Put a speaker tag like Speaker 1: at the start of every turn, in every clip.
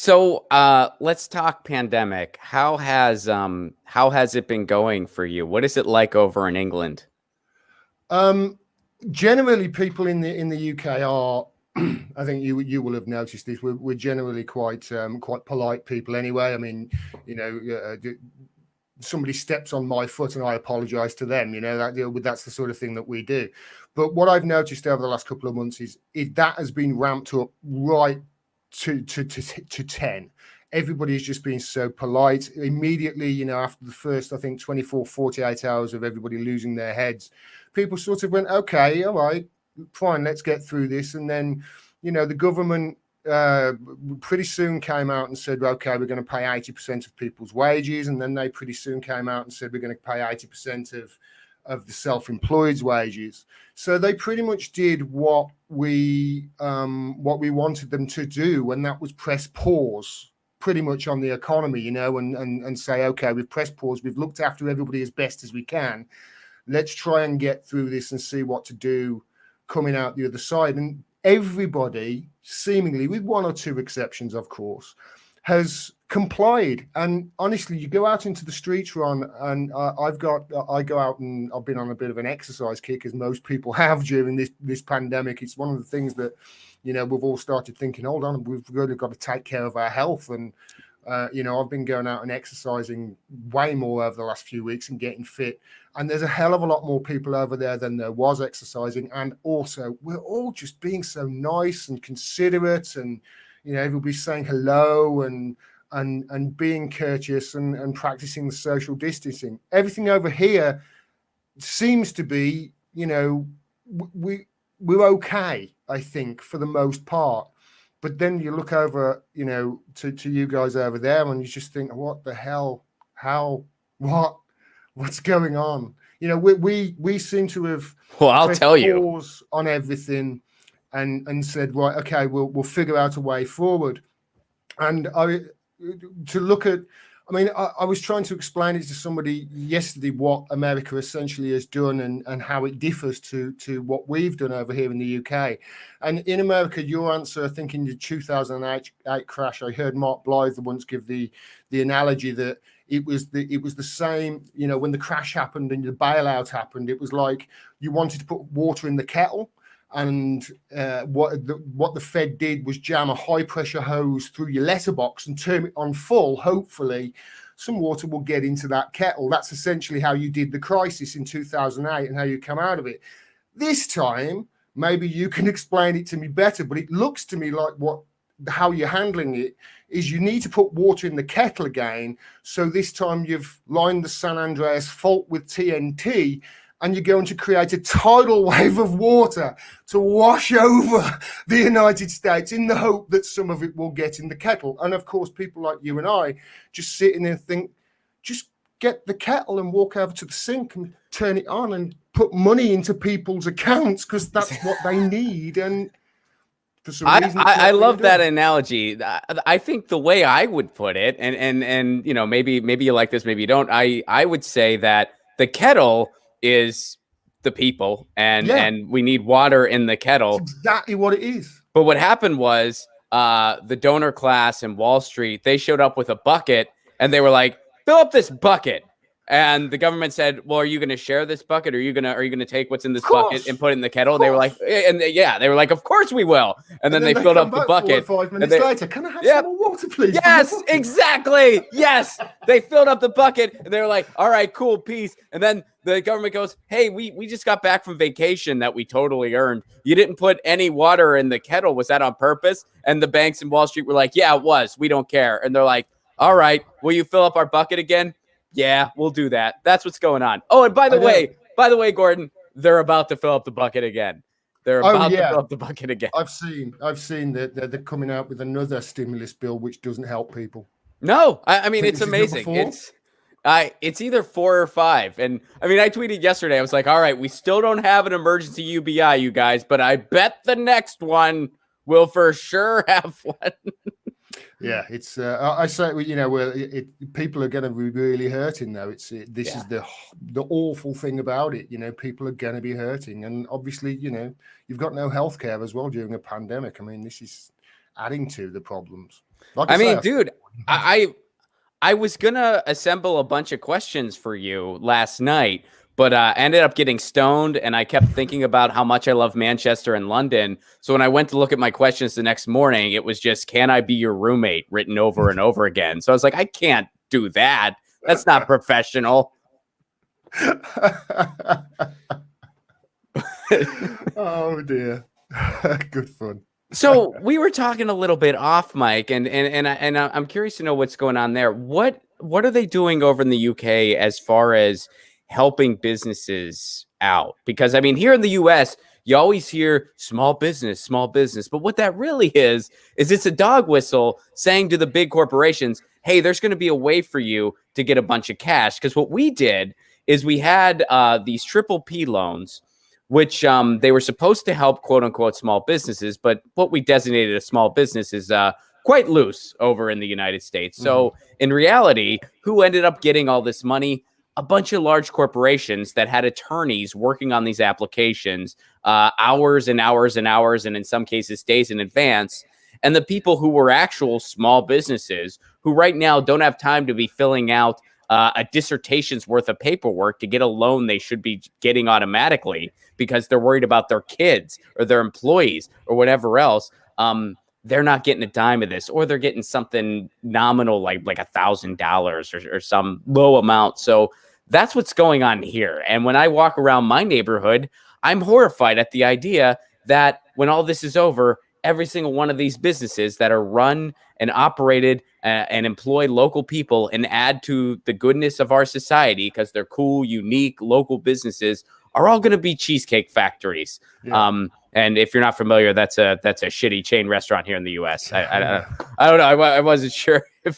Speaker 1: So let's talk pandemic. How has it been going for you? What is it like over in England?
Speaker 2: Generally, people in the UK are. I think you will have noticed this. We're generally quite polite people anyway. I mean, you know, somebody steps on my foot and I apologize to them. You know, that's the sort of thing that we do. But what I've noticed over the last couple of months is that has been ramped up right to 10. Everybody's just been so polite immediately, you know, after the first, I think, 24, 48 hours of everybody losing their heads. People sort of went, okay, all right, fine, let's get through this. And then, you know, the government pretty soon came out and said, okay, we're going to pay 80% of people's wages. And then they pretty soon came out and said, we're going to pay 80% of the self-employed's wages. So they pretty much did what we wanted them to do, and that was press pause pretty much on the economy, you know, and say, okay, we've pressed pause, we've looked after everybody as best as we can. Let's try and get through this and see what to do coming out the other side. And everybody, seemingly, with one or two exceptions, of course, has complied. And honestly, you go out into the streets, Ron, and I go out and I've been on a bit of an exercise kick, as most people have during this pandemic. It's one of the things that, you know, we've all started thinking, hold on, we've really got to take care of our health. And, you know, I've been going out and exercising way more over the last few weeks and getting fit. And there's a hell of a lot more people over there than there was exercising. And also, we're all just being so nice and considerate, and, you know, everybody's saying hello and being courteous and practicing the social distancing. Everything over here seems to be, you know, we're okay, I think, for the most part. But then you look over, you know, to you guys over there, and you just think, what the hell? What's going on? You know, we seem to have
Speaker 1: I'll tell you
Speaker 2: pause on everything and said, right, okay, we'll figure out a way forward. And I was trying to explain it to somebody yesterday, what America essentially has done and how it differs to what we've done over here in the UK. And in America, your answer, I think in the 2008 crash, I heard Mark Blythe once give the analogy that it was the same, you know, when the crash happened and the bailout happened, it was like you wanted to put water in the kettle. And what the Fed did was jam a high-pressure hose through your letterbox and turn it on full. Hopefully, some water will get into that kettle. That's essentially how you did the crisis in 2008 and how you come out of it. This time, maybe you can explain it to me better, but it looks to me like how you're handling it is you need to put water in the kettle again. So this time you've lined the San Andreas fault with TNT, and you're going to create a tidal wave of water to wash over the United States in the hope that some of it will get in the kettle. And of course, people like you and I just sit in and think, just get the kettle and walk over to the sink and turn it on and put money into people's accounts because that's what they need. And for some reason,
Speaker 1: I love that analogy. I think the way I would put it, and you know, maybe you like this, maybe you don't. I would say that the kettle is the people, and we need water in the kettle.
Speaker 2: That's exactly what it is.
Speaker 1: But what happened was the donor class in Wall Street, they showed up with a bucket and they were like, fill up this bucket. And the government said, well, are you going to share this bucket? Are you going to take what's in this bucket and put it in the kettle? And they were like, they were like, of course we will. And then they filled up the bucket.
Speaker 2: 4 or 5 minutes later, can I have some more water, please?
Speaker 1: Yes, exactly. Yes. They filled up the bucket and they were like, all right, cool, peace. And then the government goes, hey, we just got back from vacation that we totally earned. You didn't put any water in the kettle. Was that on purpose? And the banks in Wall Street were like, yeah, it was. We don't care. And they're like, all right, will you fill up our bucket again? Yeah, we'll do that. That's what's going on. Oh, and by the way, Gordon, they're about to fill up the bucket again. They're about to fill up the bucket again.
Speaker 2: I've seen that they're coming out with another stimulus bill, which doesn't help people.
Speaker 1: No, I mean, it's amazing. It's either 4 or 5. And I mean, I tweeted yesterday. I was like, all right, we still don't have an emergency UBI, you guys, but I bet the next one will for sure have one.
Speaker 2: Yeah, it's. I say, you know, people are going to be really hurting though. This is the awful thing about it. You know, people are going to be hurting, and obviously, you know, you've got no healthcare as well during a pandemic. I mean, this is adding to the problems. Like
Speaker 1: I mean,
Speaker 2: say,
Speaker 1: dude, I was gonna assemble a bunch of questions for you last night, but ended up getting stoned, and I kept thinking about how much I love Manchester and London. So when I went to look at my questions the next morning, it was just "Can I be your roommate?" written over and over again. So I was like, I can't do that. That's not professional.
Speaker 2: Oh dear. Good fun.
Speaker 1: So we were talking a little bit off mic, and I'm curious to know what's going on there. What are they doing over in the UK as far as helping businesses out? Because I mean, here in the US, you always hear small business, but what that really is it's a dog whistle saying to the big corporations, "Hey, there's going to be a way for you to get a bunch of cash." Because what we did is we had these triple P loans, which they were supposed to help quote unquote small businesses, but what we designated a small business is quite loose over in the United States. So in reality, who ended up getting all this money? A bunch of large corporations that had attorneys working on these applications hours and hours and hours, and in some cases days in advance. And the people who were actual small businesses who right now don't have time to be filling out a dissertation's worth of paperwork to get a loan they should be getting automatically because they're worried about their kids or their employees or whatever else. They're not getting a dime of this, or they're getting something nominal like $1,000 or some low amount. So that's what's going on here. And when I walk around my neighborhood, I'm horrified at the idea that when all this is over, every single one of these businesses that are run and operated and employ local people and add to the goodness of our society because they're cool, unique, local businesses are all going to be cheesecake factories. Yeah. And if you're not familiar, that's a shitty chain restaurant here in the U.S. I don't know. I wasn't sure. Do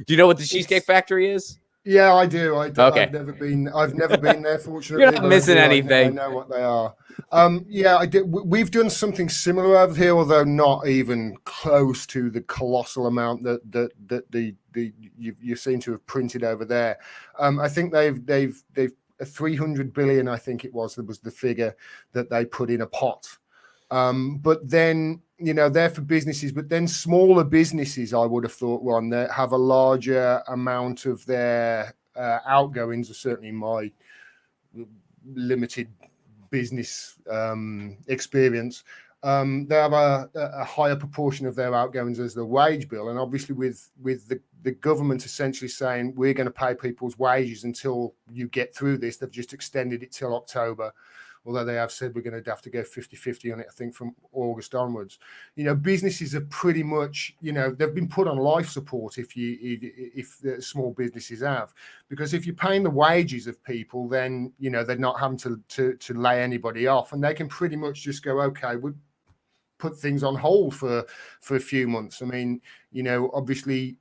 Speaker 1: you know what the Cheesecake Factory is?
Speaker 2: Yeah, I do.
Speaker 1: Okay.
Speaker 2: I've never been there, fortunately.
Speaker 1: You're not missing anything.
Speaker 2: I know what they are. Yeah, I did. We've done something similar over here, although not even close to the colossal amount that you seem to have printed over there. I think they've 300 billion. I think it was the figure that they put in a pot. But then, they're for businesses, but then smaller businesses, I would have thought, Ron, that have a larger amount of their outgoings, or certainly my limited business experience. They have a higher proportion of their outgoings as the wage bill. And obviously with the government essentially saying, we're going to pay people's wages until you get through this, they've just extended it till October. Although they have said we're going to have to go 50-50 on it, I think, from August onwards. Businesses are pretty much, they've been put on life support if the small businesses have. Because if you're paying the wages of people, then, they're not having to lay anybody off. And they can pretty much just go, okay, we'll put things on hold for a few months. I mean, obviously,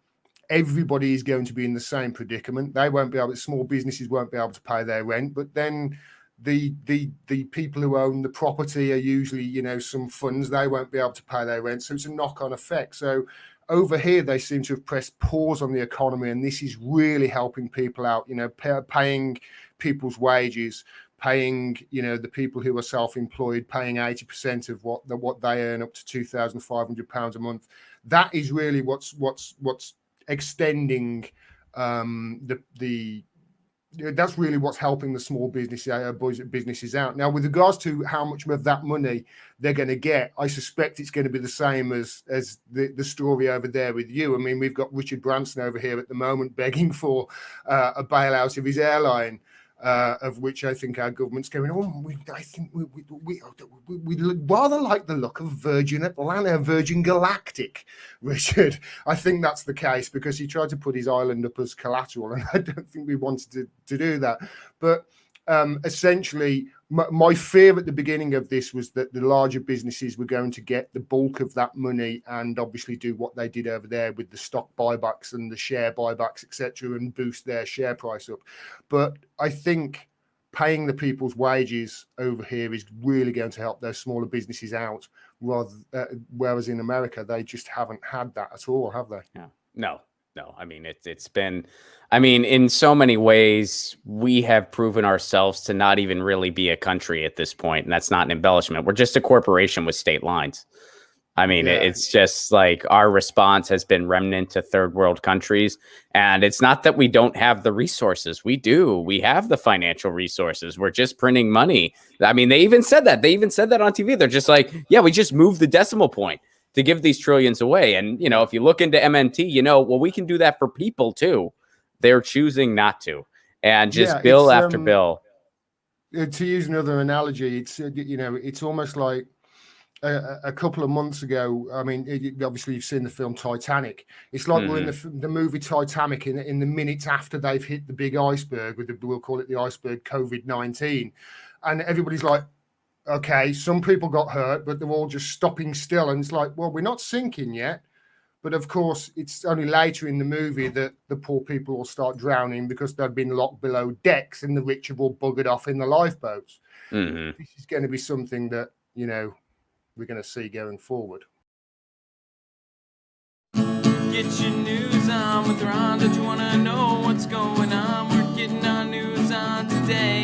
Speaker 2: everybody is going to be in the same predicament. Small businesses won't be able to pay their rent, but then the people who own the property are usually, some funds, they won't be able to pay their rent. So it's a knock-on effect. So over here, they seem to have pressed pause on the economy, and this is really helping people out, paying people's wages, paying, the people who are self-employed, paying 80% of what they earn, up to £2,500 a month. That is really what's extending that's really what's helping the small businesses out. Now, with regards to how much of that money they're going to get, I suspect it's going to be the same as the story over there with you. I mean, we've got Richard Branson over here at the moment begging for a bailout of his airline, of which I think our government's going, I think we rather like the look of Virgin Galactic, Richard. I think that's the case, because he tried to put his island up as collateral, and I don't think we wanted to do that. But essentially, my fear at the beginning of this was that the larger businesses were going to get the bulk of that money and obviously do what they did over there with the stock buybacks and the share buybacks, etc., and boost their share price up. But I think paying the people's wages over here is really going to help those smaller businesses out, whereas in America, they just haven't had that at all, have they?
Speaker 1: Yeah. No. I mean, it's been, in so many ways, we have proven ourselves to not even really be a country at this point. And that's not an embellishment. We're just a corporation with state lines. I mean,
Speaker 2: Yeah.
Speaker 1: it's just like our response has been remnant to third world countries. And it's not that we don't have the resources. We do. We have the financial resources. We're just printing money. I mean, they even said that. They even said that on TV. They're just like, yeah, we just moved the decimal point to give these trillions away. And, you know, if you look into MNT, you know, well, we can do that for people too. They're choosing not to. And just bill after bill.
Speaker 2: To use another analogy, it's, you know, it's almost like a couple of months ago. I mean, obviously you've seen the film Titanic. It's like we're in the movie Titanic in the minutes after they've hit the big iceberg with we'll call it the iceberg COVID-19. And everybody's like, okay, some people got hurt, but they're all just stopping still. And it's like, well, we're not sinking yet. But of course, it's only later in the movie that the poor people will start drowning because they've been locked below decks and the rich have all buggered off in the lifeboats. This is going to be something that, you know, we're going to see going forward.
Speaker 3: Get your news on with Ron. Don't you want to know what's going on? We're getting our news on today.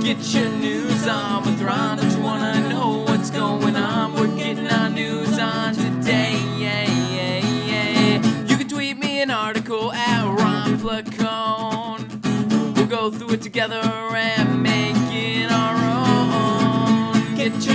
Speaker 3: Get your news on with Ron. Don't you want to know what's going on? We're getting our news on today. Yeah, yeah, yeah. You can tweet me an article at Ron Placone. We'll go through it together and make it our own. Get your